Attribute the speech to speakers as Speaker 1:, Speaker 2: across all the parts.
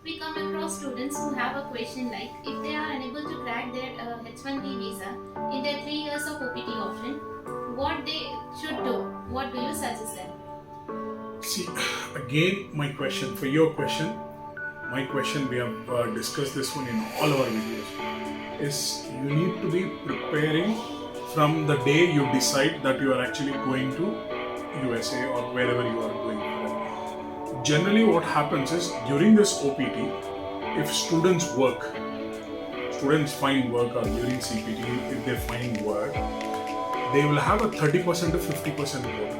Speaker 1: we come across students who have a question like if they are unable to crack their H1B visa in their 3 years of OPT option, what they should do? What do you suggest them?
Speaker 2: See, again, for your question, my question, we have discussed this one in all our videos, is you need to be preparing from the day you decide that you are actually going to USA or wherever you are going for. Generally, what happens is during this OPT, if students find work, or during CPT, if they find work, they will have a 30% to 50% quota.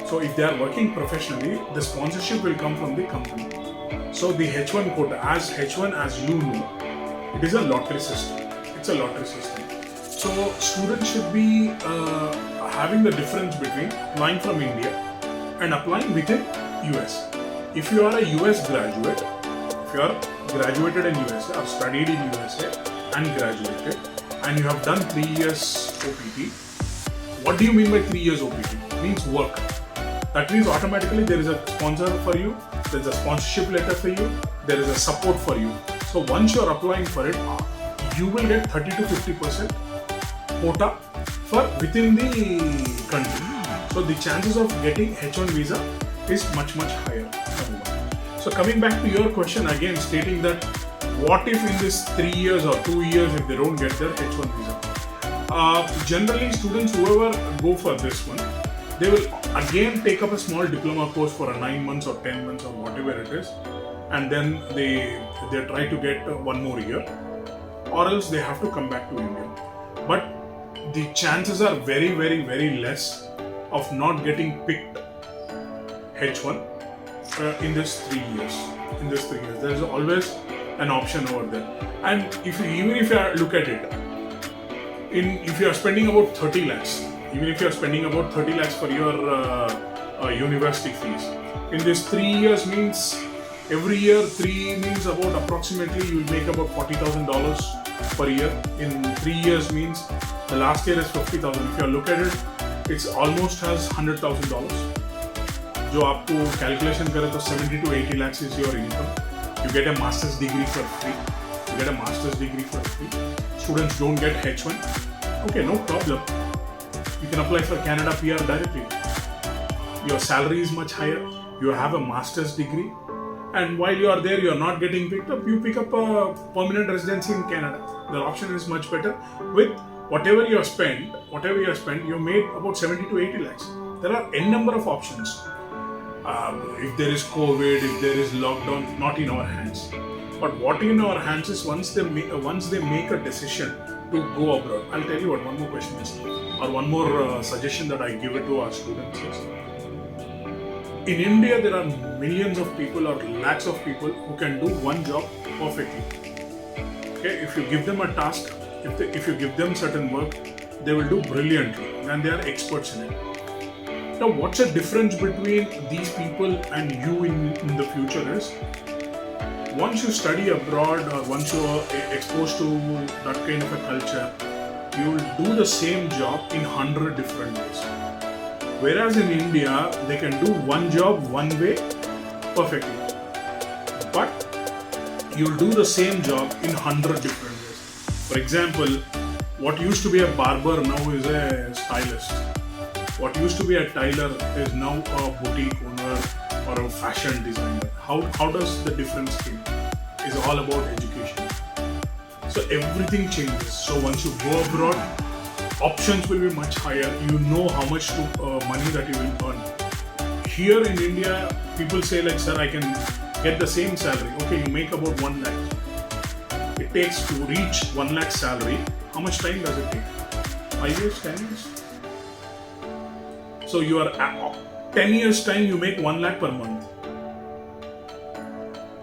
Speaker 2: So if they are working professionally, the sponsorship will come from the company. So the H1 quota, as H1, as you know, it is a lottery system. It's a lottery system. So students should be having the difference between applying from India and applying within US. If you are a US graduate, if you are graduated in USA or studied in USA and graduated, and you have done 3 years OPT, what do you mean by 3 years OPT? It means work. That means automatically there is a sponsor for you, there is a sponsorship letter for you, there is a support for you. So once you are applying for it, you will get 30 to 50% quota for within the country. So the chances of getting H1 visa is much higher. So coming back to your question again, stating that what if in this 3 years or 2 years if they don't get their H1 visa? Generally, students whoever go for this one, they will again take up a small diploma course for 9 months or 10 months or whatever it is, and then they try to get one more year, or else they have to come back to India. But the chances are very less of not getting picked H1 in this 3 years. There is always an option over there. And even if you look at it, if you are spending about 30 lakhs, even if you are spending about 30 lakhs for your university fees, in this 3 years means every year 3 means about approximately you will make about $40,000 per year. In 3 years means the last year is 50,000. If you look at it, it's almost has $100,000. जो आपको calculation करे तो 70 to 80 lakhs is your income. You get a master's degree for free. Students don't get H1. Okay, no problem. You can apply for Canada PR directly. Your salary is much higher. You have a master's degree, and while you are there, you are not getting picked up. You pick up a permanent residency in Canada. The option is much better. With whatever you have spent, you made about 70 to 80 lakhs. There are n number of options. If there is COVID, if there is lockdown, not in our hands. But what in our hands is once they make a decision to go abroad. I'll tell you what, one more question is, or one more suggestion that I give it to our students is, in India there are millions of people or lakhs of people who can do one job perfectly. Okay, if you give them a task, if you give them certain work, they will do brilliantly and they are experts in it. Now, what's the difference between these people and you in the future is, once you study abroad or once you are exposed to that kind of a culture, you will do the same job in 100 different ways. Whereas in India, they can do one job one way perfectly. But you will do the same job in 100 different ways. For example, what used to be a barber now is a stylist. What used to be a tailor is now a boutique owner or a fashion designer. How does the difference came? It's all about education. So everything changes. So once you go abroad, options will be much higher. You know how much money that you will earn. Here in India, people say like, sir, I can get the same salary. Okay, you make about 1 lakh. It takes to reach 1 lakh salary. How much time does it take? 5 years, 10 years? So you are 10 years time you make 1 lakh per month.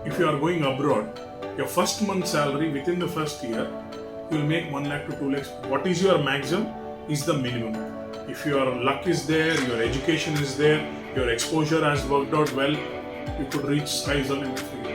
Speaker 2: If you are going abroad, your first month salary within the first year, you will make 1 lakh to 2 lakhs. What is your maximum is the minimum. If your luck is there, your education is there, your exposure has worked out well, you could reach sky's the limit for you.